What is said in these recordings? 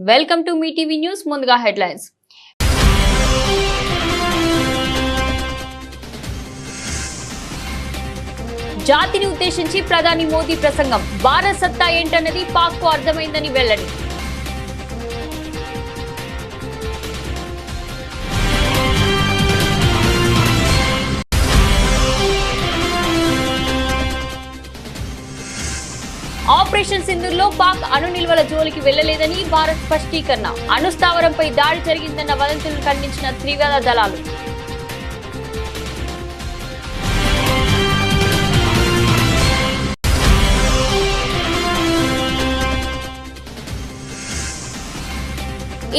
Welcome to me TV news. ముందుగా headlines. జాతిని ఉద్దేశించి ప్రధాని మోదీ ప్రసంగం. భారత్ సత్తా ఏంటన్నది పాక్ కు అర్థమైందని వెల్లడి. ఆపరేషన్ సింధూర్లో పాక్ అణు నిల్వల జోలికి వెళ్లలేదని భారత్ స్పష్టీకరణ. అణుస్థావరంపై దాడి జరిగిందన్న వదంతులను ఖండించిన త్రివిధ దళాలు.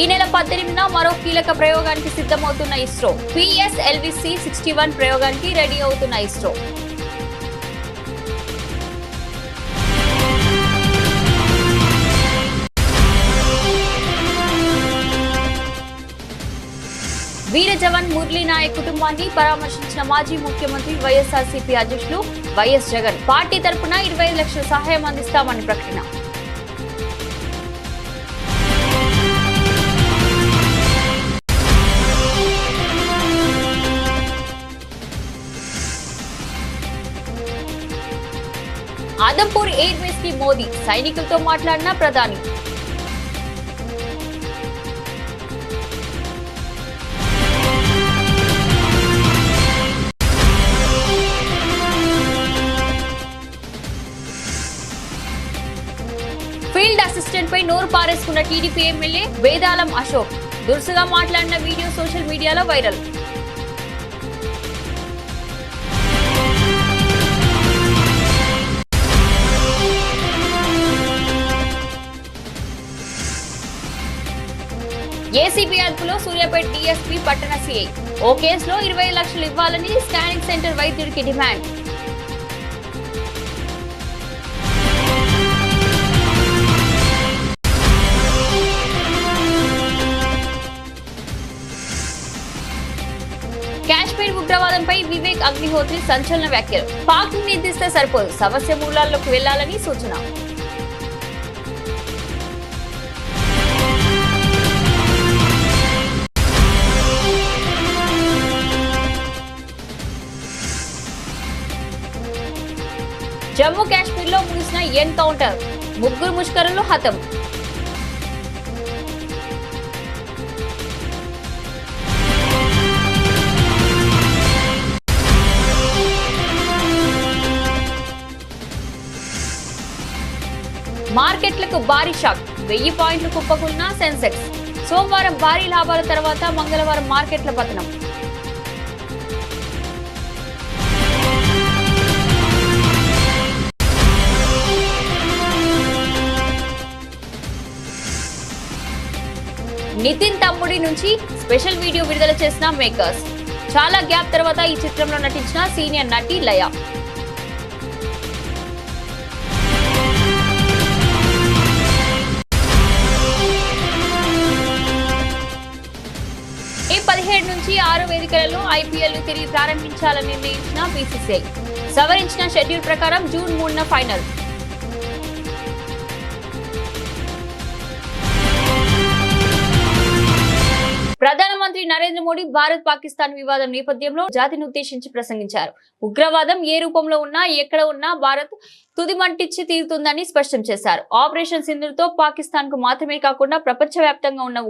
ఈ నెల 18న మరో కీలక ప్రయోగానికి సిద్ధమవుతున్న ఇస్రో. PSLV-C61 ప్రయోగానికి రెడీ అవుతున్న ఇస్రో. వీర జవాన్ మురళీ నాయక్ కుటుంబాన్ని పరామర్శించిన మాజీ ముఖ్యమంత్రి వైఎస్ఆర్సీపీ అధ్యక్షులు వైఎస్ జగన్. పార్టీ తరపున 25 లక్షల సహాయం అందిస్తామని ప్రకటన. ఆదంపూర్ ఎయిర్ బేస్ కి మోదీ సైనికులతో మాట్లాడిన ప్రధాని. ఫీల్డ్ అసిస్టెంట్ పై నోరు పారేసుకున్న టీడీపీ ఎమ్మెల్యే వేదాలం అశోక్. దురుసుగా మాట్లాడిన వీడియో సోషల్ మీడియాలో వైరల్. ఏసీబీ అదుపులో సూర్యాపేట డీఎస్పీ పట్టణ సీఐ. ఓ కేసులో 20 లక్షలు ఇవ్వాలని స్కానింగ్ సెంటర్ వైద్యుడికి డిమాండ్. కాశ్మీర్ ఉగ్రవాదంపై వివేక్ అగ్నిహోత్రి సంచలన వ్యాఖ్యలు. పాక్ ని నిందిస్తే సరిపోదు, సమస్య మూలాల్లోకి వెళ్లాలని సూచన. జమ్మూ కాశ్మీర్ లో ముగిసిన ఎన్కౌంటర్, 3 ముష్కరులు హతం. మార్కెట్లకు భారీ షాక్, 1000 పాయింట్లు కుప్పకూలిన సెన్సెక్స్. సోమవారం భారీ లాభాల తర్వాత మంగళవారం మార్కెట్ల పతనం. నితిన్ తమ్ముడి నుంచి స్పెషల్ వీడియో విడుదల చేసిన మేకర్స్. చాలా గ్యాప్ తర్వాత ఈ చిత్రంలో నటించిన సీనియర్ నటి లయ. ఈ 17 నుంచి 6 వేదికలలో IPL ను తిరిగి ప్రారంభించాలని నిర్ణయించిన BCCI. సవరించిన షెడ్యూల్ ప్రకారం జూన్ 3న ఫైనల్. ప్రధానమంత్రి నరేంద్ర మోడీ భారత్ పాకిస్తాన్ వివాదం నేపథ్యంలో జాతిని ఉద్దేశించి ప్రసంగించారు. ఉగ్రవాదం ఏ రూపంలో ఉన్నా ఎక్కడ ఉన్నా భారత్ తుదిమంటిచ్చి తీరుతుందని స్పష్టం చేశారు. ఆపరేషన్ సింధూర్తో పాకిస్తాన్ కు మాత్రమే కాకుండా ప్రపంచవ్యాప్తంగా ఉన్న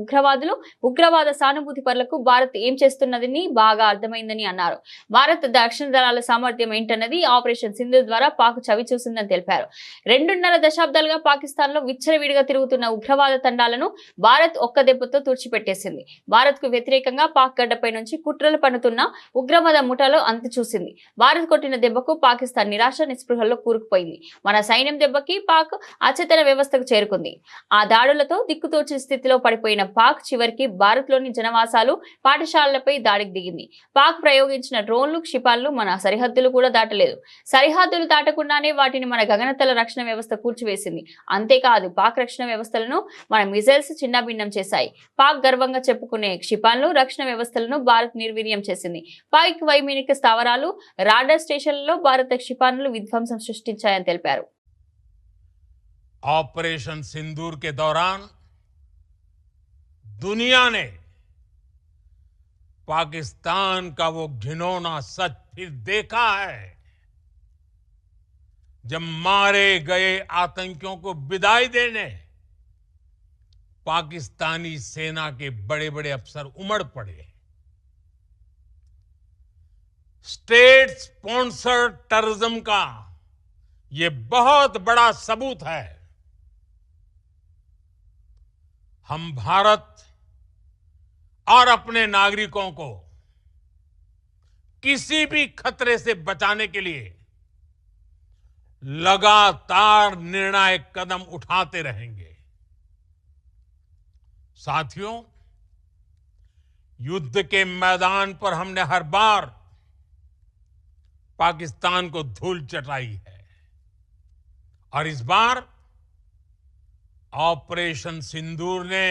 ఉగ్రవాద సానుభూతి పరులకు భారత్ ఏం చేస్తున్నదని బాగా అర్థమైందని అన్నారు. భారత్ దక్షిణ దళాల సామర్థ్యం ఏంటన్నది ఆపరేషన్ సింధూర్ ద్వారా పాక్ చవి చూసిందని తెలిపారు. 2.5 దశాబ్దాలుగా పాకిస్తాన్ లో విచ్చలవిడిగా తిరుగుతున్న ఉగ్రవాద తండాలను భారత్ ఒక్క దెబ్బతో తుడిచిపెట్టేసింది. భారత్ కు వ్యతిరేకంగా పాక్ గడ్డపై నుంచి కుట్రలు పన్నుతున్న ఉగ్రవాద ముఠాలో అంతు చూసింది. భారత్ కొట్టిన దెబ్బకు పాకిస్తాన్ నిరాశ నిస్పృహల్లో కూరుకుపోయింది. మన సైన్యం దెబ్బకి పాక్ అచేతన వ్యవస్థకు చేరుకుంది. ఆ దాడులతో దిక్కుతోచిన స్థితిలో పడిపోయిన పాక్ చివరికి భారత్ లోని జనవాసాలు, పాఠశాలలపై దాడికి దిగింది. పాక్ ప్రయోగించిన డ్రోన్లు, క్షిపణులు మన సరిహద్దులు కూడా దాటలేదు. సరిహద్దులు దాటకుండానే వాటిని మన గగనతల రక్షణ వ్యవస్థ కూల్చివేసింది. అంతేకాదు, పాక్ రక్షణ వ్యవస్థలను మన మిజైల్స్ చిన్నభిన్నం చేశాయి. పాక్ గర్వంగా చెప్పుకునే క్షిపణులు, రక్షణ వ్యవస్థలను భారత్ నిర్వీర్యం చేసింది. పాక్ వైమానిక స్థావరాలు, రాడార్ స్టేషన్లలో భారత క్షిపణులు విధ్వంసం సృష్టించాయని తెలిపారు. ऑपरेशन सिंदूर के दौरान दुनिया ने पाकिस्तान का वो घिनौना सच फिर देखा है, जब मारे गए आतंकियों को विदाई देने पाकिस्तानी सेना के बड़े बड़े अफसर उमड़ पड़े। स्टेट स्पॉन्सर्ड टेररिज्म का ये बहुत बड़ा सबूत है। हम भारत और अपने नागरिकों को किसी भी खतरे से बचाने के लिए लगातार निर्णायक कदम उठाते रहेंगे। साथियों, युद्ध के मैदान पर हमने हर बार पाकिस्तान को धूल चटाई है और इस बार ऑपरेशन सिंदूर ने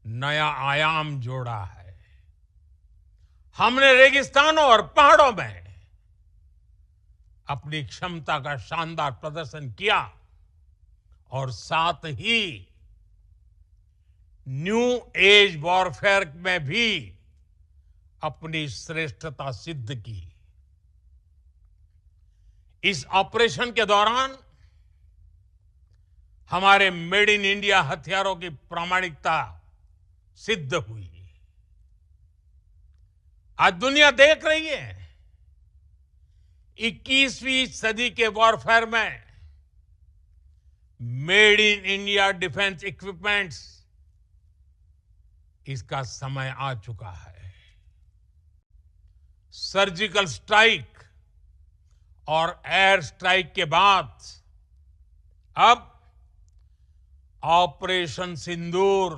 नया आयाम जोड़ा है। हमने रेगिस्तानों और पहाड़ों में अपनी क्षमता का शानदार प्रदर्शन किया और साथ ही न्यू एज वॉरफेयर में भी अपनी श्रेष्ठता सिद्ध की। इस ऑपरेशन के दौरान हमारे मेड इन इंडिया हथियारों की प्रामाणिकता सिद्ध हुई। आज दुनिया देख रही है 21वीं सदी के वॉरफेयर में made in India defence equipments, इसका समय आ चुका है। सर्जिकल स्ट्राइक और एयर स्ट्राइक के बाद अब ऑपरेशन सिंदूर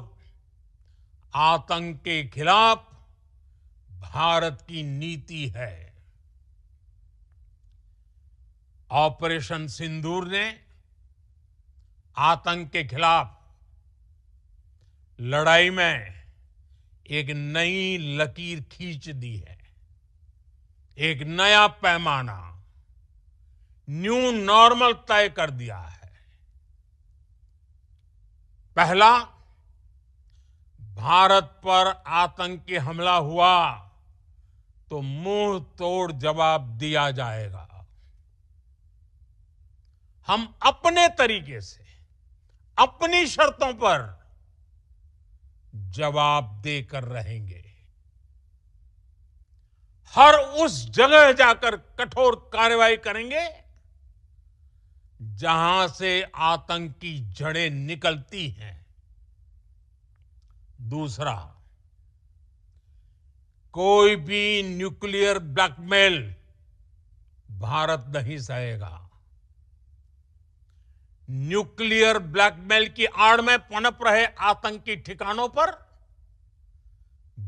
आतंक के खिलाफ भारत की नीति है। ऑपरेशन सिंदूर ने आतंक के खिलाफ लड़ाई में एक नई लकीर खींच दी है, एक नया पैमाना, न्यू नॉर्मल तय कर दिया है। पहला, भारत पर आतंकी हमला हुआ तो मुंह तोड़ जवाब दिया जाएगा। हम अपने तरीके से, अपनी शर्तों पर जवाब देकर रहेंगे। हर उस जगह जाकर कठोर कार्रवाई करेंगे जहां से आतंक की जड़ें निकलती हैं। दूसरा, कोई भी न्यूक्लियर ब्लैकमेल भारत नहीं सहेगा। न्यूक्लियर ब्लैकमेल की आड़ में पनप रहे आतंकी ठिकानों पर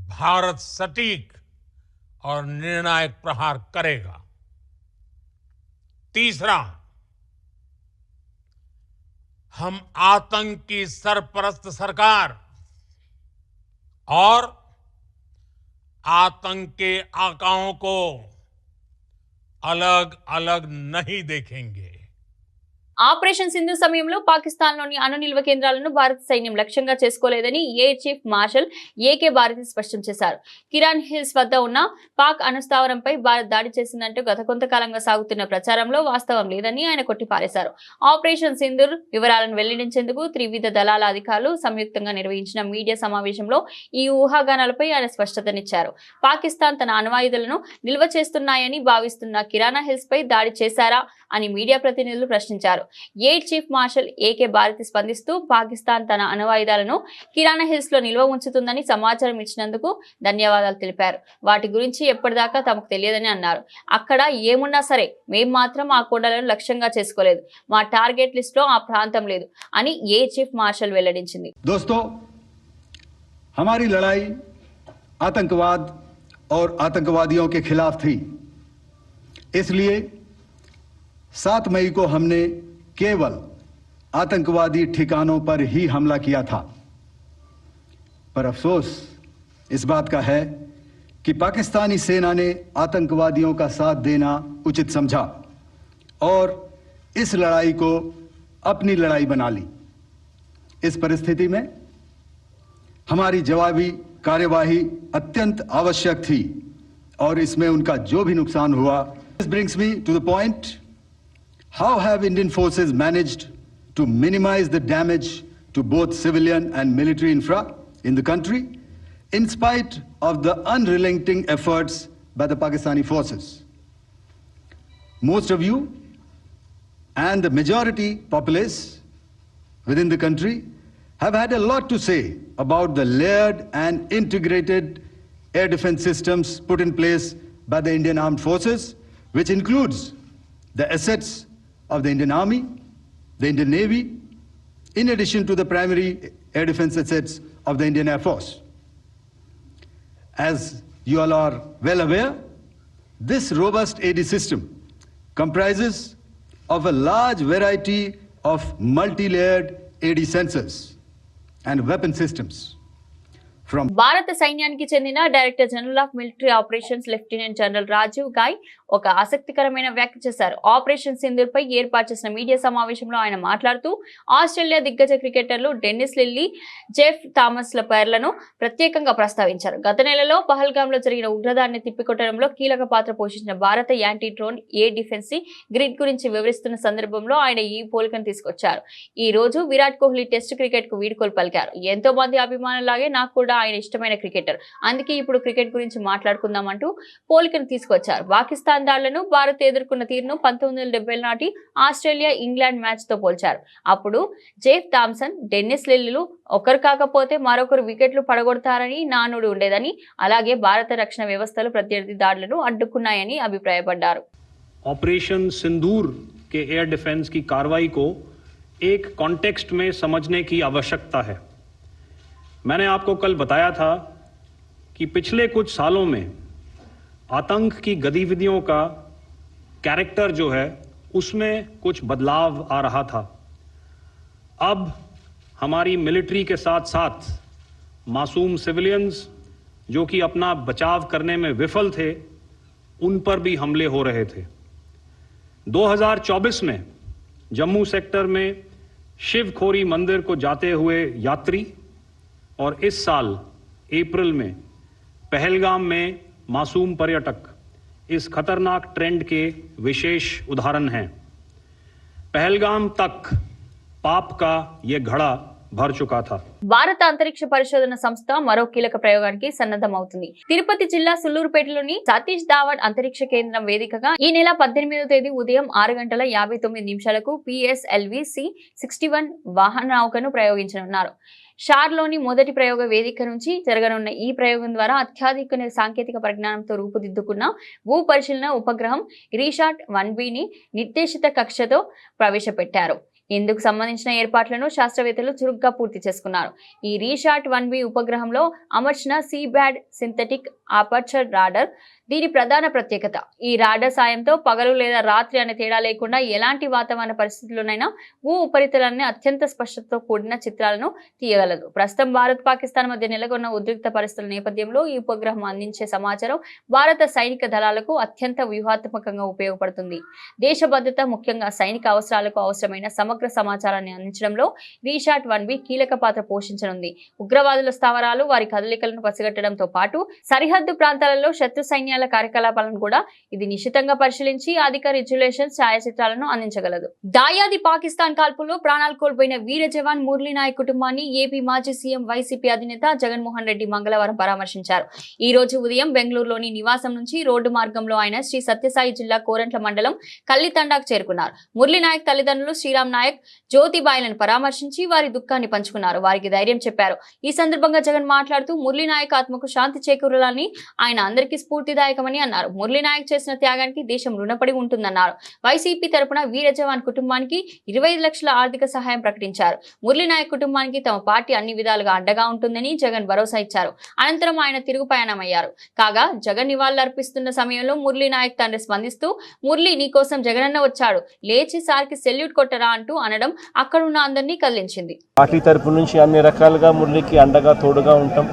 भारत सटीक और निर्णायक प्रहार करेगा। तीसरा, हम आतंक की सरपरस्त सरकार और आतंक के आकाओं को अलग अलग नहीं देखेंगे। ఆపరేషన్ సింధు సమయంలో పాకిస్తాన్లోని అణు నిల్వ కేంద్రాలను భారత సైన్యం లక్ష్యంగా చేసుకోలేదని air chief marshal AK Bharti స్పష్టం చేశారు. కిరాన్ హిల్స్ వద్ద ఉన్న పాక్ అణుస్థావరంపై భారత్ దాడి చేసిందంటూ గత కొంతకాలంగా సాగుతున్న ప్రచారంలో వాస్తవం లేదని ఆయన కొట్టిపారేశారు. ఆపరేషన్ సింధూర్ వివరాలను వెల్లడించేందుకు త్రివిధ దళాల అధికారులు సంయుక్తంగా నిర్వహించిన మీడియా సమావేశంలో ఈ ఊహాగానాలపై ఆయన స్పష్టతనిచ్చారు. పాకిస్తాన్ తన అణ్వాయుధాలను నిల్వ చేస్తున్నాయని భావిస్తున్న కిరానా హిల్స్ పై దాడి చేశారా అని మీడియా ప్రతినిధులు ప్రశ్నించారు. Air chief marshal AK Bharti స్పందిస్తూ పాకిస్తాన్ తన అణ్వాయుధాలను కిరానా హిల్స్ లో నిల్వ ఉంచుతుందని సమాచారం ఇచ్చినందుకు ధన్యవాదాలు తెలిపారు. వాటి గురించి ఎప్పటిదాకా తమకు తెలియదని అన్నారు. అక్కడ ఏమున్నా సరే మేము మాత్రం ఆ కొండలను లక్ష్యంగా చేసుకోలేదు. మా టార్గెట్ లిస్ట్ లో ఆ ప్రాంతం లేదు అని ఎయిర్ చీఫ్ మార్షల్ వెల్లడించింది. दोस्तों, हमारी लड़ाई आतंकवाद और आतंकवादियों के खिलाफ थी। इसलिए 7 मई को हमने केवल आतंकवादी ठिकानों पर ही हमला किया था। पर अफसोस इस बात का है कि पाकिस्तानी सेना ने आतंकवादियों का साथ देना उचित समझा और इस लड़ाई को अपनी लड़ाई बना ली। इस परिस्थिति में हमारी जवाबी कार्यवाही अत्यंत आवश्यक थी और इसमें उनका जो भी नुकसान हुआ. This brings me to the point, how have Indian forces managed to minimize the damage to both civilian and military infra in the country in spite of the unrelenting efforts by the Pakistani forces? Most of you and the majority populace within the country have had a lot to say about the layered and integrated air defense systems put in place by the Indian Armed Forces, which includes the assets of the Indian Army, the Indian Navy, in addition to the primary air defense assets of the Indian Air Force. As you all are well aware, this robust AD system comprises of a large variety of multi-layered AD sensors and weapon systems. భారత సైన్యానికి చెందిన director general of military operations lieutenant general Rajiv Ghai ఒక ఆసక్తికరమైన వ్యాఖ్య చేశారు. Operation Sindoor పై ఏర్పాటు చేసిన media సమావేశంలో ఆయన మాట్లాడుతూ ఆస్ట్రేలియా దిగ్గజ క్రికెటర్లు డెన్నిస్ లిల్లీ, జెఫ్ థామస్ల పేర్లను ప్రత్యేకంగా ప్రస్తావించారు. గత నెలలో పహల్గామ్ లో జరిగిన ఉగ్రదాడిని తిప్పికొట్టడంలో కీలక పాత్ర పోషించిన భారత anti drone air defence grid గురించి వివరిస్తున్న సందర్భంలో ఆయన ఈ పోలికను తీసుకొచ్చారు. ఈ రోజు విరాట్ కోహ్లీ టెస్ట్ క్రికెట్ కు వీడ్కోలు పలికారు. ఎంతో మంది అభిమానులాగే నాకు కూడా ఆయన ఇష్టమైన క్రికెటర్, అందుకే ఇప్పుడు క్రికెట్ గురించి మాట్లాడుకుందామంటూ పోలికను తీసుకొచ్చారు. పాకిస్తాన్ దాడులను భారత్ ఎదుర్కొన్న తీరును 1970 నాటి ఆస్ట్రేలియా ఇంగ్లాండ్ మ్యాచ్ తో పోల్చారు. అప్పుడు జెఫ్ థామ్సన్, డెన్నిస్ లిల్లీలు ఒకరు కాకపోతే మరొకరు వికెట్లు పడగొడతారని నానుడి ఉండేదని, అలాగే భారత రక్షణ వ్యవస్థలు ప్రత్యర్థి దాడులను అడ్డుకున్నాయని అభిప్రాయపడ్డారు. ऑपरेशन सिंदूर के एयर डिफेंस की कार्रवाई को एक कॉन्टेक्स्ट में समझने की आवश्यकता है. मैंने आपको कल बताया था कि पिछले कुछ सालों में आतंक की गतिविधियों का कैरेक्टर जो है उसमें कुछ बदलाव आ रहा था. अब हमारी मिलिट्री के साथ साथ मासूम सिविलियंस जो कि अपना बचाव करने में विफल थे, उन पर भी हमले हो रहे थे. 2024 में जम्मू सेक्टर में शिवखोरी मंदिर को जाते हुए यात्री और इस साल अप्रैल में पहलगाम में मासूम पर्यटक इस खतरनाक ट्रेंड के विशेष उदाहरण हैं. पहलगाम तक पाप का ये घड़ा भर चुका था. భారత అంతరిక్ష పరిశోధన సంస్థ మరో కీలక ప్రయోగానికి సన్నద్ధమవుతుంది. తిరుపతి జిల్లా సుల్లూరుపేటలోని సతీష్ ధావన్ అంతరిక్ష కేంద్రం వేదికగా ఈ నెల 18వ తేదీ ఉదయం 6:59 PSLV C-61 వాహన నౌకను ప్రయోగించనున్నారు. షార్లోని మొదటి ప్రయోగ వేదిక నుంచి జరగనున్న ఈ ప్రయోగం ద్వారా అత్యాధునిక సాంకేతిక పరిజ్ఞానంతో రూపుదిద్దుకున్న భూ పరిశీలన ఉపగ్రహం రీషాట్ 1Bని నిర్దేశిత కక్షతో ప్రవేశపెట్టారు. ఇందుకు సంబంధించిన ఏర్పాట్లను శాస్త్రవేత్తలు చురుగ్గా పూర్తి చేసుకున్నారు. ఈ రీషాట్ 1B ఉపగ్రహంలో అమర్చిన సీబ్యాడ్ సింథటిక్ అపర్చర్ రాడర్ దీని ప్రధాన ప్రత్యేకత. ఈ రాడర్ సాయంతో పగలు లేదా రాత్రి అనే తేడా లేకుండా ఎలాంటి వాతావరణ పరిస్థితుల్లోనైనా భూ ఉపరితలాన్ని అత్యంత స్పష్టతతో కూడిన చిత్రాలను తీయగలదు. ప్రస్తుతం భారత్ పాకిస్తాన్ మధ్య నెలకొన్న ఉద్రిక్త పరిస్థితుల నేపథ్యంలో ఈ ఉపగ్రహం అందించే సమాచారం భారత సైనిక దళాలకు అత్యంత వ్యూహాత్మకంగా ఉపయోగపడుతుంది. దేశ భద్రత, ముఖ్యంగా సైనిక అవసరాలకు అవసరమైన సమగ్ర సమాచారాన్ని అందించడంలో రీషాట్ 1B కీలక పాత్ర పోషించనుంది. ఉగ్రవాదుల స్థావరాలు, వారి కదలికలను పసిగట్టడంతో పాటు సరిహద్దు ప్రాంతాలలో శత్రు సైన్యాల కార్యకలాపాలను కూడా ఇది నిశితంగా పరిశీలించి అధిక రిజల్యూషన్ ఛాయాచిత్రాలను అందించగలదు. దాయాది పాకిస్తాన్ కాల్పుల్లో ప్రాణాలు కోల్పోయిన వీర జవాన్ మురళీ నాయక్ కుటుంబాన్ని ఏపీ మాజీ సీఎం వైసీపీ అధినేత జగన్మోహన్ రెడ్డి మంగళవారం పరామర్శించారు. ఈ రోజు ఉదయం బెంగళూరులోని నివాసం నుంచి రోడ్డు మార్గంలో ఆయన శ్రీ సత్యసాయి జిల్లా కోరంట్ల మండలం కల్లితండాకు చేరుకున్నారు. మురళీ నాయక్ తల్లిదండ్రులు శ్రీరామ్ నాయక్, జ్యోతిబాయిలను పరామర్శించి వారి దుఃఖాన్ని పంచుకున్నారు. వారికి ధైర్యం చెప్పారు. ఈ సందర్భంగా జగన్ మాట్లాడుతూ మురళీ నాయక్ ఆత్మకు శాంతి చేకూరాలని, ఆయన అందరికీ స్ఫూర్తిదాయకమని అన్నారు. మురళీ నాయక్ చేసిన త్యాగానికి దేశం రుణపడి ఉంటుందన్నారు. వైసీపీ తరపున వీర జవాన్ కుటుంబానికి 25 లక్షల ఆర్థిక సహాయం ప్రకటించారు. మురళీ నాయక్ కుటుంబానికి తమ పార్టీ అన్ని విధాలుగా అండగా ఉంటుందని జగన్ భరోసా ఇచ్చారు. అనంతరం ఆయన తిరుగు పయనమయ్యారు. కాగా జగన్ నివాళులర్పిస్తున్న సమయంలో మురళీ నాయక్ తండ్రి స్పందిస్తూ, మురళీ నీకోసం జగనన్న వచ్చాడు, లేచి సార్కి సెల్యూట్ కొట్టరా అంటూ అనడం అక్కడున్న అందరినీ కదిలించింది. పార్టీ తరపు నుంచి అన్ని రకాలుగా మురళీకి అండగా తోడుగా ఉంటాం.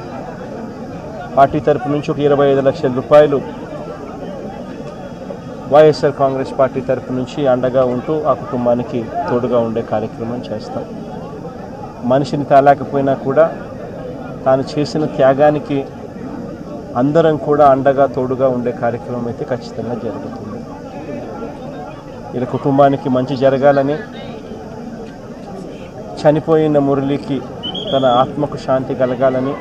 పార్టీ తరపు నుంచి ఒక 25 లక్షల రూపాయలు వైఎస్ఆర్ కాంగ్రెస్ పార్టీ తరపు నుంచి అండగా ఉంటూ ఆ కుటుంబానికి తోడుగా ఉండే కార్యక్రమం చేస్తాం. మనిషిని తాలేకపోయినా కూడా తాను చేసిన త్యాగానికి అందరం కూడా అండగా తోడుగా ఉండే కార్యక్రమం అయితే ఖచ్చితంగా జరుగుతుంది. ఇలా కుటుంబానికి మంచి జరగాలని, చనిపోయిన మురళికి తన ఆత్మకు శాంతి కలగాలని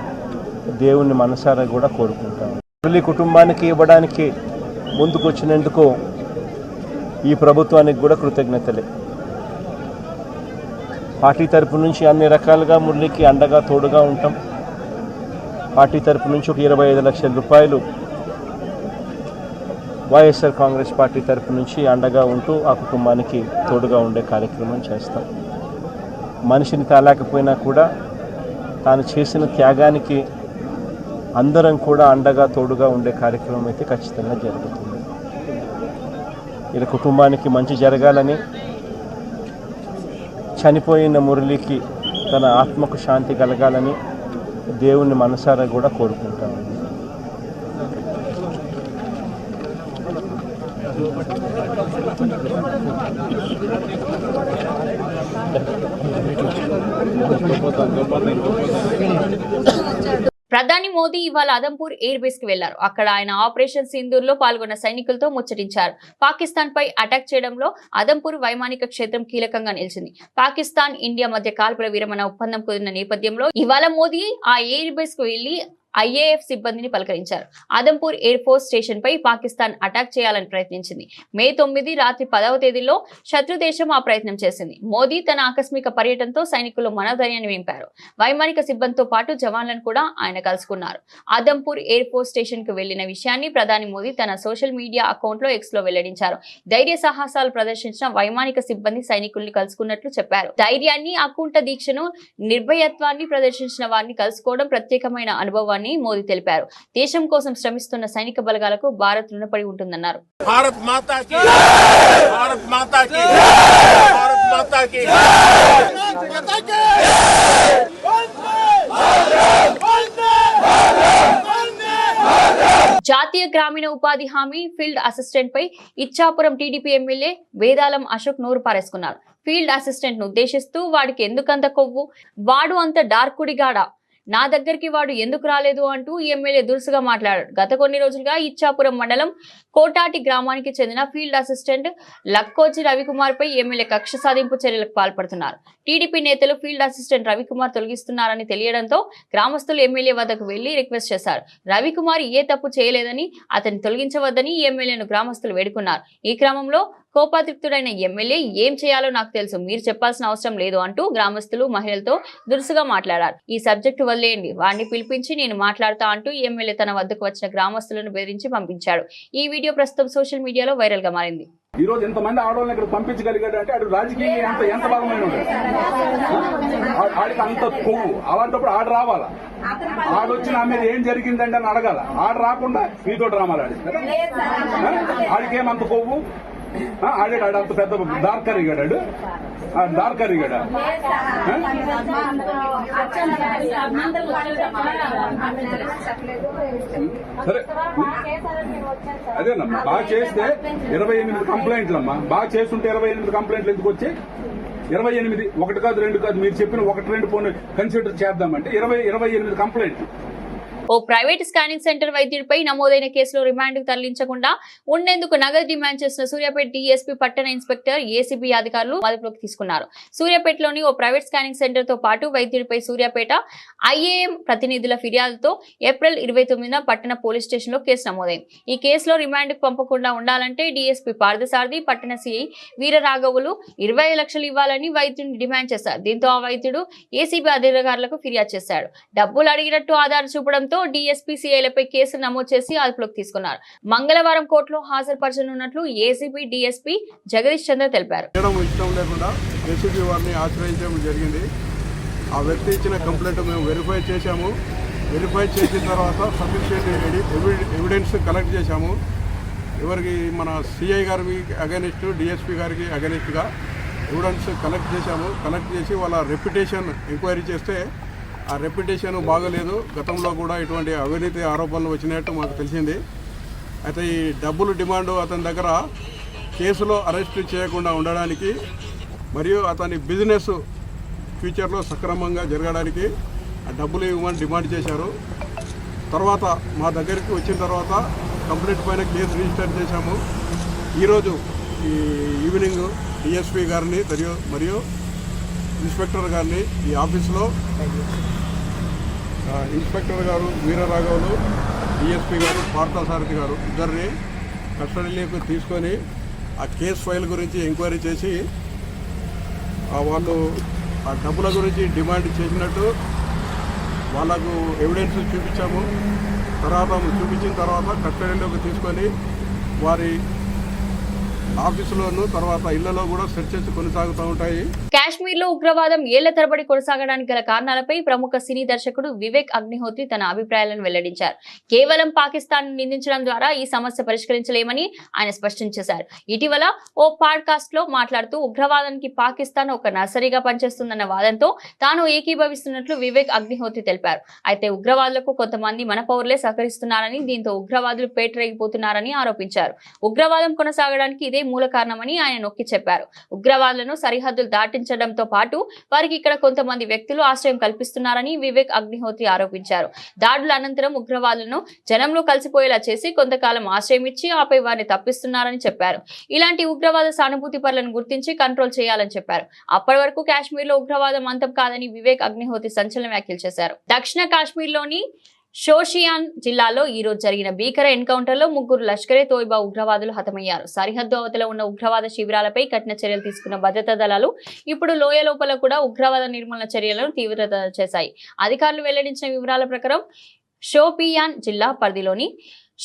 దేవుణ్ణి మనసారా కూడా కోరుకుంటాను. మురళి కుటుంబానికి ఇవ్వడానికి ముందుకు వచ్చినందుకు ఈ ప్రభుత్వానికి కూడా కృతజ్ఞతలే. పార్టీ తరపు నుంచి అన్ని రకాలుగా మురళికి అండగా తోడుగా ఉంటాం. పార్టీ తరపు నుంచి ఒక 25 లక్షల రూపాయలు వైఎస్ఆర్ కాంగ్రెస్ పార్టీ తరపు నుంచి అండగా ఉంటూ ఆ కుటుంబానికి తోడుగా ఉండే కార్యక్రమం చేస్తాం. మనిషిని తాలేకపోయినా కూడా తాను చేసిన త్యాగానికి అందరం కూడా అండగా తోడుగా ఉండే కార్యక్రమం అయితే ఖచ్చితంగా జరుగుతుంది. ఇలా కుటుంబానికి మంచి జరగాలని, చనిపోయిన మురళికి తన ఆత్మకు శాంతి కలగాలని దేవుణ్ణి మనసారా కూడా కోరుకుంటాను. ప్రధాని మోదీ ఇవాళ అదంపూర్ ఎయిర్ బేస్ కి వెళ్లారు. అక్కడ ఆయన ఆపరేషన్ సింధూర్ లో పాల్గొన్న సైనికులతో ముచ్చటించారు. పాకిస్తాన్ పై అటాక్ చేయడంలో అదంపూర్ వైమానిక క్షేత్రం కీలకంగా నిలిచింది. పాకిస్తాన్ ఇండియా మధ్య కాల్పుల విరమణ ఒప్పందం కుదిరిన నేపథ్యంలో ఇవాళ మోదీ ఆ ఎయిర్ బేస్ కు వెళ్లి IAF సిబ్బందిని పలకరించారు. ఆదంపూర్ ఎయిర్ ఫోర్స్ స్టేషన్ పై పాకిస్తాన్ అటాక్ చేయాలని ప్రయత్నించింది. మే 9 రాత్రి 10వ తేదీలో శత్రు దేశం ఆ ప్రయత్నం చేసింది. మోదీ తన ఆకస్మిక పర్యటనతో సైనికులు మనోధైర్యాన్ని నింపారు. వైమానిక సిబ్బందితో పాటు జవాన్లను కూడా ఆయన కలుసుకున్నారు. ఆదంపూర్ ఎయిర్ ఫోర్స్ స్టేషన్ కు వెళ్లిన విషయాన్ని ప్రధాని మోదీ తన సోషల్ మీడియా అకౌంట్ లో X లో వెల్లడించారు. ధైర్య సాహసాలు ప్రదర్శించిన వైమానిక సిబ్బంది సైనికుల్ని కలుసుకున్నట్లు చెప్పారు. ధైర్యాన్ని, అకుంఠ దీక్షను, నిర్భయత్వాన్ని ప్రదర్శించిన వారిని కలుసుకోవడం ప్రత్యేకమైన అనుభవాన్ని మోదీ తెలిపారు. దేశం కోసం శ్రమిస్తున్న సైనిక బలగాలకు భారత్ రుణపడి ఉంటుందన్నారు. भारत माता की, भारत माता की, भारत माता की, జాతీయ గ్రామీణ ఉపాధి హామీ ఫీల్డ్ అసిస్టెంట్ పై ఇచ్చాపురం టీడీపీ ఎమ్మెల్యే వేదాలం అశోక్ నోరు పారేసుకున్నారు. ఫీల్డ్ అసిస్టెంట్ ను ఉద్దేశిస్తూ వాడికి ఎందుకంత కొవ్వు, వాడు అంత డార్కుడిగాడా, నా దగ్గరికి వాడు ఎందుకు రాలేదు అంటూ ఎమ్మెల్యే దురుసుగా మాట్లాడారు. గత కొన్ని రోజులుగా ఇచ్చాపురం మండలం కోటాటి గ్రామానికి చెందిన ఫీల్డ్ అసిస్టెంట్ లక్కోజి రవికుమార్ పై ఎమ్మెల్యే కక్ష సాధింపు చర్యలకు పాల్పడుతున్నారు. టీడీపీ నేతలు ఫీల్డ్ అసిస్టెంట్ రవికుమార్ తొలగిస్తున్నారని తెలియడంతో గ్రామస్తులు ఎమ్మెల్యే వద్దకు వెళ్లి రిక్వెస్ట్ చేశారు. రవికుమార్ ఏ తప్పు చేయలేదని, అతన్ని తొలగించవద్దని ఎమ్మెల్యేను గ్రామస్తులు వేడుకున్నారు. ఈ క్రమంలో కోపాతృప్తుడైన ఎమ్మెల్యే ఏం చేయాలో నాకు తెలుసు, మీరు చెప్పాల్సిన అవసరం లేదు అంటూ గ్రామస్తులు, మహిళలతో దురుసుగా మాట్లాడారు. ఈ సబ్జెక్టు వదిలేయండి, వాడిని పిలిపించి నేను మాట్లాడతా అంటూ ఎమ్మెల్యే తన వద్దకు వచ్చిన గ్రామస్తులను బెదిరించి పంపించాడు. ఈ వీడియో ప్రస్తుతం సోషల్ మీడియాలో వైరల్ గా మారింది. ఈ రోజు ఎంతమంది ఆడవాళ్ళని ఇక్కడ పంపించగలిగాడు అంటే ఆడు రాజకీయంగా ఎంత బలమైన ఉంటాడు, ఆడికి అంత కొవ్వు. అలాంటప్పుడు ఆడు రావాలా, ఆడొచ్చి నా మీద ఏం జరిగిందండి అని అడగాల. ఆడు రాకుండా మీతో డ్రామాలు ఆడిస్తాడు. ఆడికేమంత కొవ్వు, ఆడాడు అంత పెద్ద దార్కరిగాడు, దార్కరిగాడా? సరే అదేనమ్మా, బాగా చేస్తే 28 కంప్లైంట్లమ్మా, బాగా చేస్తుంటే 28 కంప్లైంట్లు ఎందుకు వచ్చాయి? 28, 1 కాదు 2 కాదు, మీరు చెప్పిన 1-2 ఫోన్ కన్సిడర్ చేద్దామంటే 28 కంప్లైంట్లు. ఓ ప్రైవేట్ స్కానింగ్ సెంటర్ వైద్యుడిపై నమోదైన కేసులో రిమాండ్ కు తరలించకుండా ఉండేందుకు నగదు డిమాండ్ చేసిన సూర్యాపేట డీఎస్పీ పట్టణ ఇన్స్పెక్టర్ ఏసీబీ అధికారులు అదుపులోకి తీసుకున్నారు. సూర్యాపేటలోని ఓ ప్రైవేట్ స్కానింగ్ సెంటర్ తో పాటు వైద్యుడిపై సూర్యాపేట IAM ప్రతినిధుల ఫిర్యాదుతో ఏప్రిల్ 29న పట్టణ పోలీస్ స్టేషన్ లో కేసు నమోదైంది. ఈ కేసులో రిమాండ్ కు పంపకుండా ఉండాలంటే డీఎస్పీ పార్థసారథి, పట్టణ సిఐ వీరరాఘవులు 25 లక్షలు ఇవ్వాలని వైద్యుడిని డిమాండ్ చేశారు. దీంతో ఆ వైద్యుడు ఏసీబీ అధికారులకు ఫిర్యాదు చేశాడు. డబ్బులు అడిగినట్టు ఆధారం చూపడంతో డీఎస్పీ సిఐలపై కేసు నమోదు చేసి అదుపులోకి తీసుకున్నారు. మంగళవారం కోర్టులో హాజరుపరచనున్నట్లు ఏసీబీ డీఎస్పీ జగదీష్ చంద్ర తెలిపారు. ఇష్టం లేకుండా ఏసీబీ వారిని ఆశ్రయించడం జరిగింది. ఆ వ్యక్తి ఇచ్చిన కంప్లైంట్ మేము వెరిఫై చేశాము. వెరిఫై చేసిన తర్వాత సఫిషియెంట్ ఎవిడెన్స్ కలెక్ట్ చేశాము. ఎవరికి మన సిఐ గారికి అగెనిస్ట్, డిఎస్పీ గారికి అగెనిస్ట్గా ఎవిడెన్స్ కలెక్ట్ చేశాము. కలెక్ట్ చేసి వాళ్ళ రెప్యుటేషన్ ఎంక్వైరీ చేస్తే ఆ రెప్యుటేషన్ బాగలేదు. గతంలో కూడా ఇటువంటి అవినీతి ఆరోపణలు వచ్చినట్టు మాకు తెలిసింది. అయితే ఈ డబ్బులు డిమాండ్ అతని దగ్గర కేసులో అరెస్ట్ చేయకుండా ఉండడానికి మరియు అతని బిజినెస్ ఫ్యూచర్లో సక్రమంగా జరగడానికి ఆ డబ్బులు ఇవ్వమని డిమాండ్ చేశారు. తర్వాత మా దగ్గరికి వచ్చిన తర్వాత కంప్లైంట్ పైన కేసు రిజిస్టర్ చేశాము. ఈరోజు ఈ ఈవినింగ్ డిఎస్పీ గారిని మరియు ఇన్స్పెక్టర్ గారిని ఈ ఆఫీస్లో ఇన్స్పెక్టర్ గారు వీరరాఘవులు, డిఎస్పీ గారు పార్థసారథి గారు ఇద్దరిని కస్టడీలోకి తీసుకొని ఆ కేసు ఫైల్ గురించి ఎంక్వైరీ చేసి వాళ్ళు ఆ డబ్బుల గురించి డిమాండ్ చేసినట్టు వాళ్ళకు ఎవిడెన్స్ చూపించాము. చూపించిన తర్వాత కస్టడీలోకి తీసుకొని వారి ఆఫీసులోను తర్వాత ఇళ్లలో కూడా సెర్చెస్ కొనసాగుతూ ఉంటాయి. కాశ్మీర్ లో ఉగ్రవాదం ఏళ్ల తరబడి కొనసాగడానికి గల కారణాలపై ప్రముఖ సినీ దర్శకుడు వివేక్ అగ్నిహోత్రి తన అభిప్రాయాలను వెల్లడించారు. కేవలం పాకిస్తాన్ నిందించడం ద్వారా ఈ సమస్య పరిష్కరించలేమని ఆయన స్పష్టం చేశారు. ఇటీవల ఓ పాడ్కాస్ట్ లో మాట్లాడుతూ ఉగ్రవాదానికి పాకిస్తాన్ ఒక నర్సరీగా పనిచేస్తుందన్న వాదంతో తాను ఏకీభవిస్తున్నట్లు వివేక్ అగ్నిహోత్రి తెలిపారు. అయితే ఉగ్రవాదులకు కొంతమంది మన పౌరులే సహకరిస్తున్నారని, దీంతో ఉగ్రవాదులు పేటరేగిపోతున్నారని ఆరోపించారు. ఉగ్రవాదం కొనసాగడానికి ఇదే మూల కారణమని ఆయన నొక్కి చెప్పారు. ఉగ్రవాదులను సరిహద్దులు దాటించడంతో పాటు వారికి ఇక్కడ కొంతమంది వ్యక్తులు ఆశ్రయం కల్పిస్తున్నారని వివేక్ అగ్నిహోత్రి ఆరోపించారు. దాడుల అనంతరం ఉగ్రవాదులను జనంలో కలిసిపోయేలా చేసి కొంతకాలం ఆశ్రయం ఇచ్చి ఆపై వారిని తప్పిస్తున్నారని చెప్పారు. ఇలాంటి ఉగ్రవాద సానుభూతి పరులను గుర్తించి కంట్రోల్ చేయాలని చెప్పారు. అప్పటి వరకు కాశ్మీర్ లో ఉగ్రవాదం అంతం కాదని వివేక్ అగ్నిహోత్రి సంచలన వ్యాఖ్యలు చేశారు. దక్షిణ కాశ్మీర్లోని షోషియాన్ జిల్లాలో ఈ రోజు జరిగిన భీకర ఎన్కౌంటర్ లో 3 లష్కరే తోయిబా ఉగ్రవాదులు హతమయ్యారు. సరిహద్దు అవతల ఉన్న ఉగ్రవాద శిబిరాలపై కఠిన చర్యలు తీసుకున్న భద్రతా దళాలు ఇప్పుడు లోయ లోపల కూడా ఉగ్రవాద నిర్మూలన చర్యలను తీవ్రతరం చేశాయి. అధికారులు వెల్లడించిన వివరాల ప్రకారం షోపియాన్ జిల్లా పరిధిలోని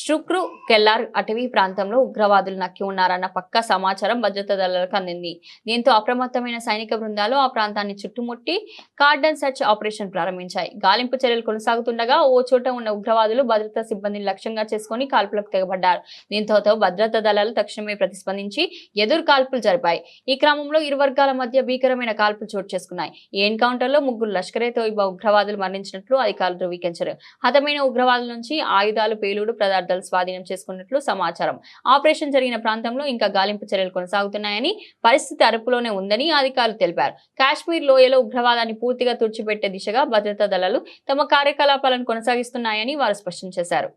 శుక్రు కెల్లార్ అటవీ ప్రాంతంలో ఉగ్రవాదులు నక్కి ఉన్నారన్న పక్కా సమాచారం భద్రతా దళాలకు అందింది. దీంతో అప్రమత్తమైన సైనిక బృందాలు ఆ ప్రాంతాన్ని చుట్టుముట్టి కార్డన్ సెర్చ్ ఆపరేషన్ ప్రారంభించాయి. గాలింపు చర్యలు కొనసాగుతుండగా ఓ చోట ఉన్న ఉగ్రవాదులు భద్రతా సిబ్బందిని లక్ష్యంగా చేసుకుని కాల్పులకు తెగబడ్డారు. దీంతో భద్రతా దళాలు తక్షణమే ప్రతిస్పందించి ఎదురు కాల్పులు జరిపాయి. ఈ క్రమంలో ఇరు వర్గాల మధ్య భీకరమైన కాల్పులు చోటు చేసుకున్నాయి. ఈ ఎన్కౌంటర్ లో 3 లష్కరే తోయిబా ఉగ్రవాదులు మరణించినట్లు అధికారులు ధృవీకరించారు. హతమైన ఉగ్రవాదుల నుంచి ఆయుధాలు, పేలుడు పదార్థాలు స్వాధీనం చేసుకున్నట్లు సమాచారం. ఆపరేషన్ జరిగిన ప్రాంతంలో ఇంకా గాలింపు చర్యలు కొనసాగుతున్నాయని, పరిస్థితి అదుపులోనే ఉందని అధికారులు తెలిపారు. కాశ్మీర్ లోయలో ఉగ్రవాదాన్ని పూర్తిగా తుడిచిపెట్టే దిశగా భద్రతా దళాలు తమ కార్యకలాపాలను కొనసాగిస్తున్నాయని వారు స్పష్టం చేశారు.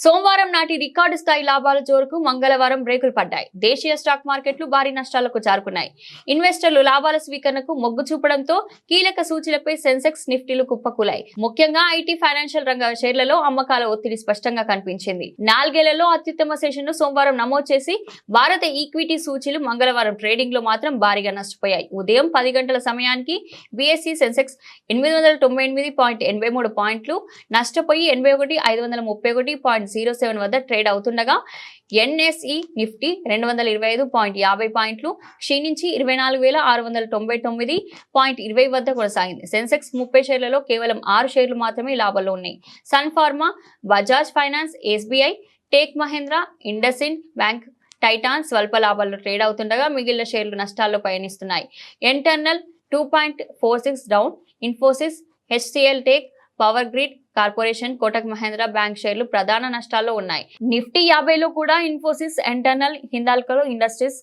సోమవారం నాటి రికార్డు స్థాయి లాభాల జోరుకు మంగళవారం బ్రేకులు పడ్డాయి. దేశీయ స్టాక్ మార్కెట్లు భారీ నష్టాలకు చేరుకున్నాయి. ఇన్వెస్టర్లు లాభాల స్వీకరణకు మొగ్గు చూపడంతో కీలక సూచీలపై సెన్సెక్స్, నిఫ్టీలు కుప్పకూలాయి. ముఖ్యంగా ఐటీ, ఫైనాన్షియల్ రంగ షేర్లలో అమ్మకాల ఒత్తిడి స్పష్టంగా కనిపించింది. 4 ఏళ్లలో అత్యుత్తమ సెషన్ను సోమవారం నమోదు చేసి భారత ఈక్విటీ సూచీలు మంగళవారం ట్రేడింగ్ లో మాత్రం భారీగా నష్టపోయాయి. ఉదయం 10 గంటల సమయానికి బీఎస్ఈ సెన్సెక్స్ 898.83 పాయింట్లు నష్టపోయి 81,531.07 వద్ద ట్రేడ్ అవుతుండగా ఎన్ఎస్ఈ నిఫ్టీ 225.50 పాయింట్లు క్షీణించి 24,699.20 వద్ద కొనసాగింది. సెన్సెక్స్ 30 షేర్లలో కేవలం 6 షేర్లు మాత్రమే లాభంలో ఉన్నాయి. Sun Pharma, Bajaj Finance, SBI, Tech Mahindra, IndusInd Bank, Titan స్వల్ప లాభాల్లో ట్రేడ్ అవుతుండగా మిగిలిన షేర్లు నష్టాల్లో పయనిస్తున్నాయి. Eternal 2.46 down. Infosys, HCL Tech, Power Grid Corporation, Kotak Mahindra Bank షేర్లు ప్రధాన నష్టాల్లో ఉన్నాయి. నిఫ్టీ 50లో కూడా Infosys, Eternal, Hindalco Industries,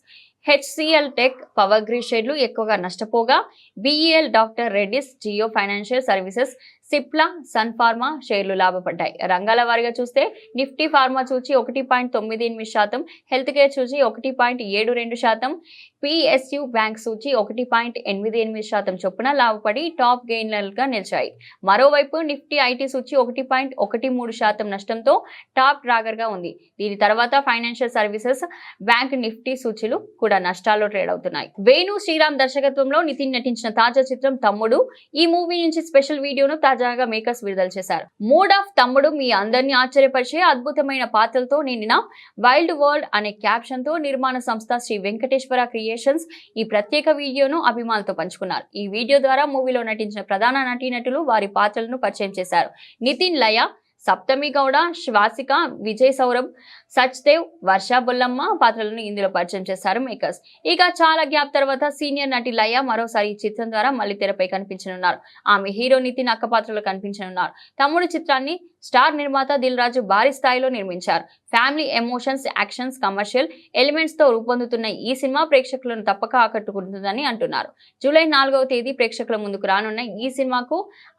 HCL Tech, Power Grid షేర్లు ఎక్కువగా నష్టపోగా BEL, Doctor Reddy's, Jio Financial Services, Cipla, Sun Pharma షేర్లు లాభపడ్డాయి. రంగాల వారీగా చూస్తే నిఫ్టీ ఫార్మా సూచి 1.98%, హెల్త్ కేర్ సూచి 1.72%, పిఎస్యు బ్యాంక్ సూచి 1.88% చొప్పున లాభపడి టాప్ గెయినర్లుగా నిలిచాయి. మరోవైపు నిఫ్టీ ఐటీ సూచి 1.13% నష్టంతో టాప్ డ్రాగర్ గా ఉంది. దీని తర్వాత ఫైనాన్షియల్ సర్వీసెస్, బ్యాంక్, నిఫ్టీ సూచీలు కూడా నష్టాల్లో ట్రేడ్ అవుతున్నాయి. వేణు శ్రీరామ్ దర్శకత్వంలో నితిన్ నటించిన తాజా చిత్రం తమ్ముడు. ఈ మూవీ నుంచి స్పెషల్ వీడియోను తాజాగా మేకర్స్ విడుదల చేశారు. మూడ్ ఆఫ్ తమ్ముడు మీ అందరినీ ఆశ్చర్యపరిచే అద్భుతమైన పాత్రలతో నిండిన వైల్డ్ వరల్డ్ అనే క్యాప్షన్ తో నిర్మాణ సంస్థ శ్రీ వెంకటేశ్వర క్రియేషన్ క్రియేషన్స్ ఈ ప్రత్యేక వీడియోను అభిమానులతో పంచుకున్నారు. ఈ వీడియో ద్వారా మూవీలో నటించిన ప్రధాన నటీనటులు వారి పాత్రలను పరిచయం చేశారు. నితిన్ లయ, సప్తమి గౌడ, శ్వాసిక, విజయ్ సౌరభ్, సచ్దేవ్, వర్ష బొల్లమ్మ పాత్రలను ఇందులో పరిచయం చేశారు మేకర్స్. ఇక చాలా గ్యాప్ తర్వాత సీనియర్ నటి లయ మరోసారి ఈ చిత్రం ద్వారా మళ్లీ తెరపై కనిపించనున్నారు. ఆమె హీరో నితిన్ అక్క పాత్రలో కనిపించనున్నారు. తమ్ముడు చిత్రాన్ని స్టార్ నిర్మాత దిల్ రాజు భారీ స్థాయిలో నిర్మించారు. Family emotions, actions, commercial elements తో రూపొందుతున్న ఈ సినిమా ప్రేక్షకులను తప్పక ఆకట్టుకుంటుందని అంటున్నారు. జూలై 4వ తేదీ ప్రేక్షకుల ముందుకు రానున్న ఈ సినిమాకు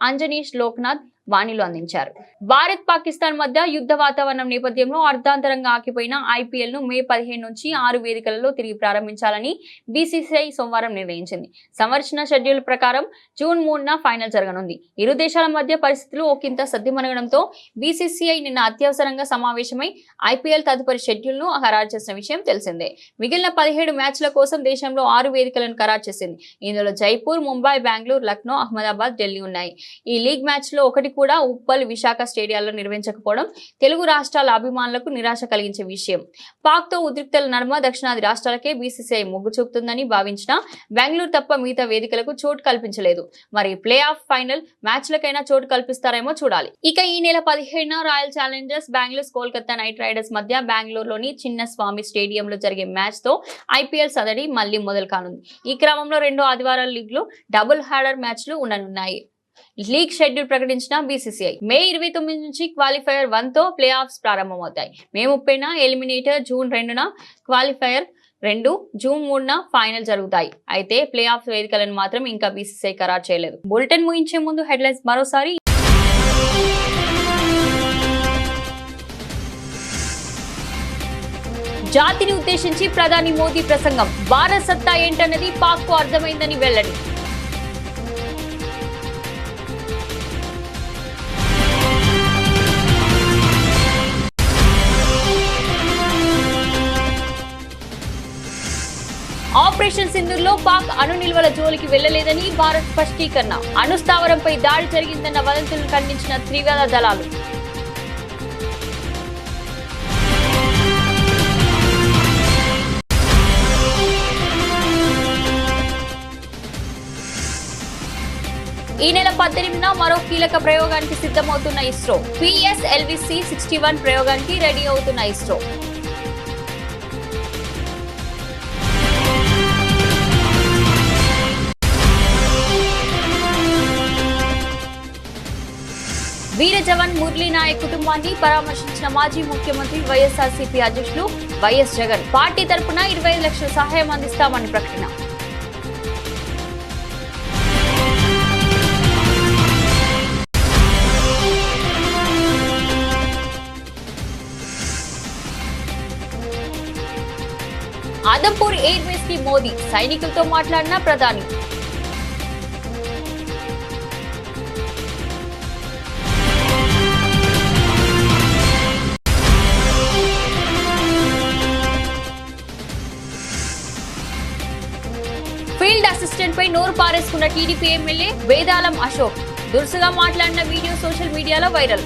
అంజనీష్ లోక్నాథ్ వాణిలు అందించారు. భారత్ పాకిస్తాన్ మధ్య యుద్ధ వాతావరణం నేపథ్యంలో అర్ధాంతరంగా ఆగిపోయిన ఐపీఎల్ ను మే 15 నుంచి 6 వేదికలలో తిరిగి ప్రారంభించాలని బీసీసీఐ సోమవారం నిర్ణయించింది. సంవత్సర షెడ్యూల్ ప్రకారం జూన్ 3న ఫైనల్ జరగనుంది. ఇరు దేశాల మధ్య పరిస్థితులు ఒకంత సద్దిమణగడంతో బీసీసీఐ నిన్న అత్యవసరంగా సమావేశమై ఐపీఎల్ తదుపరి షెడ్యూల్ ను ఖరారు చేసిన విషయం తెలిసిందే. మిగిలిన 17 మ్యాచ్ల కోసం దేశంలో 6 వేదికలను ఖరారు చేసింది. ఇందులో జైపూర్, ముంబై, బెంగళూరు, లక్నో, అహ్మదాబాద్, ఢిల్లీ ఉన్నాయి. ఈ లీగ్ మ్యాచ్ లో ఒకటి కూడా ఉప్పల్, విశాఖ స్టేడియాల్లో నిర్వహించకపోవడం తెలుగు రాష్ట్రాల అభిమానులకు నిరాశ కలిగించే విషయం. పాక్ తో ఉద్రిక్తల నడుమ దక్షిణాది రాష్ట్రాలకే బీసీసీఐ మొగ్గు చూపుతుందని భావించిన బెంగళూరు తప్ప మిగతా వేదికలకు చోటు కల్పించలేదు. మరి ప్లే ఆఫ్ ఫైనల్ మ్యాచ్లకైనా చోటు కల్పిస్తారేమో చూడాలి. ఇక ఈ నెల 17న Royal Challengers Bengaluru, Kolkata Knight Riders మధ్య బెంగళూరులోని చిన్న స్వామి స్టేడియంలో జరిగే మ్యాచ్ తో ఐపీఎల్ సదడి మళ్లీ మొదలు కానుంది. ఈ క్రమంలో 2 ఆదివారాల లీగ్ లో డబుల్ హ్యాడర్ మ్యాచ్లు ఉండనున్నాయి. లీగ్ షెడ్యూల్ ప్రకటించిన బీసీసీఐ మే 29 నుంచి క్వాలిఫైయర్ 1 తో ప్లే ఆఫ్స్ ప్రారంభమవుతాయి. మే 30న ఎలిమినేటర్, జూన్ 2న క్వాలిఫైయర్ 2, జూన్ 3న ఫైనల్ జరుగుతాయి. అయితే ప్లే ఆఫ్ వేదికలను మాత్రం ఇంకా బీసీసీఐ ఖరారు చేయలేదు. బులెటిన్ ముగించే ముందు హెడ్లైన్స్ మరోసారి. జాతిని ఉద్దేశించి ప్రధాని మోదీ ప్రసంగం. భారత్ సత్తా ఏంటన్నది పాక్ కు అర్థమైందని వెల్లడి. ఆపరేషన్ సింధూర్లో పాక్ అణు నిల్వల జోలికి వెళ్లలేదని భారత్ స్పష్టీకరణ. అణు స్థావరంపై దాడి జరిగిందన్న వదంతులను ఖండించిన త్రివిధ దళాలు. ఈ నెల 18న మరో కీలక ప్రయోగానికి సిద్ధమవుతున్న ఇస్రో. PSLV-C 61 ప్రయోగానికి రెడీ అవుతున్న ఇస్రో. వీర జవాన్ మురళీ నాయక్ కుటుంబాన్ని పరామర్శించిన మాజీ ముఖ్యమంత్రి వైఎస్ఆర్సీపీ అధ్యక్షులు వైఎస్ జగన్. పార్టీ తరపున 25 లక్షల సహాయం అందిస్తామని ప్రకటన. ఆదంపూర్ ఎయిర్ బేస్ కి మోదీ, సైనికులతో మాట్లాడిన ప్రధాని. ఫీల్డ్ అసిస్టెంట్ పై నోరు పారేసుకున్న టీడీపీ ఎమ్మెల్యే వేదాలం అశోక్. దురుసుగా మాట్లాడిన వీడియో సోషల్ మీడియాలో వైరల్.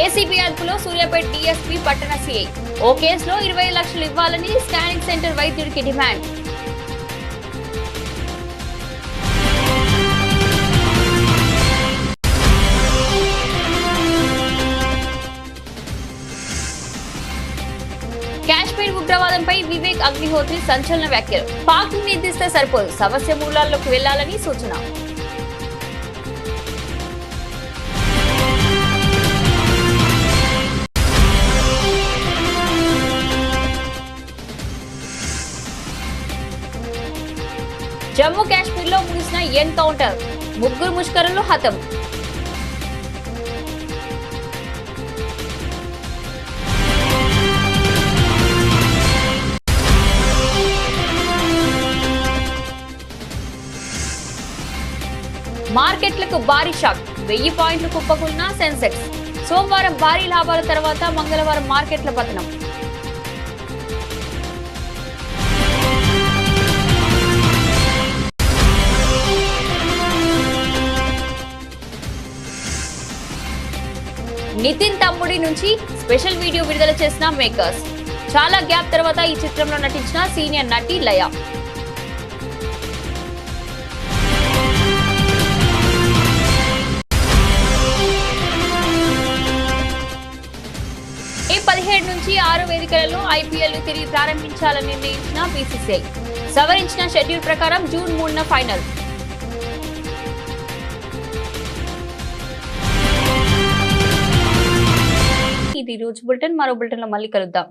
ఏసీబీ అదుపులో సూర్యాపేట డీఎస్పీ, పట్టణ సీఐ. ఓ కేసులో 20 లక్షలు ఇవ్వాలని స్కానింగ్ సెంటర్ వైద్యుడికి డిమాండ్. కాశ్మీర్ ఉగ్రవాదంపై వివేక్ అగ్నిహోత్రి సంచలన వ్యాఖ్యలు. పాక్ నిర్దిస్తే సరిపోదు, సమస్య మూలాల్లోకి వెళ్లాలని సూచన. జమ్మూ కాశ్మీర్ లో ముగిసిన ఎన్కౌంటర్, 3 ముష్కరులు హతం. మార్కెట్లకు భారీ షాక్, 1000 పాయింట్లు కుప్పకూలిన సెన్సెక్స్. సోమవారం భారీ లాభాల తర్వాత మంగళవారం మార్కెట్ల పతనం. నితిన్ తమ్ముడి నుంచి స్పెషల్ వీడియో విడుదల చేసిన మేకర్స్. చాలా గ్యాప్ తర్వాత ఈ చిత్రంలో నటించిన సీనియర్ నటి లయ. ఈ 17 నుంచి 6 వేదికలలో ఐపీఎల్ తిరిగి ప్రారంభించాలని నిర్ణయించిన బీసీసీఐ. సవరించిన షెడ్యూల్ ప్రకారం జూన్ 3న ఫైనల్. ఇది రోజు బులెటిన్. మరో బులెటిన్ లో మళ్ళీ కలుద్దాం.